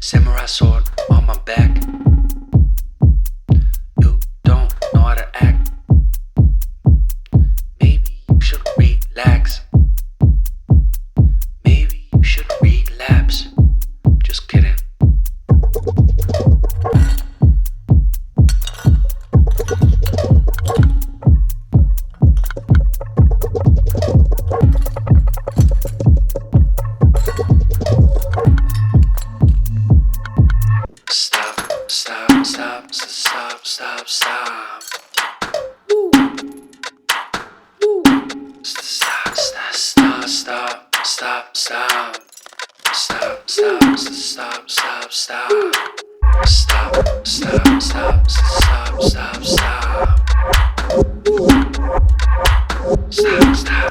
Samurai sword on my back. You don't know how to act. Maybe you should relax. Maybe you should relapse. Just kidding. Stop, stop, stop, stop, stop, stop. Woo. Woo. Stop, stop, stop, stop, stop, stop. Stop, stop, stop, stop, stop. Stop, stop, stop, stop, stop, stop. Stop, stop.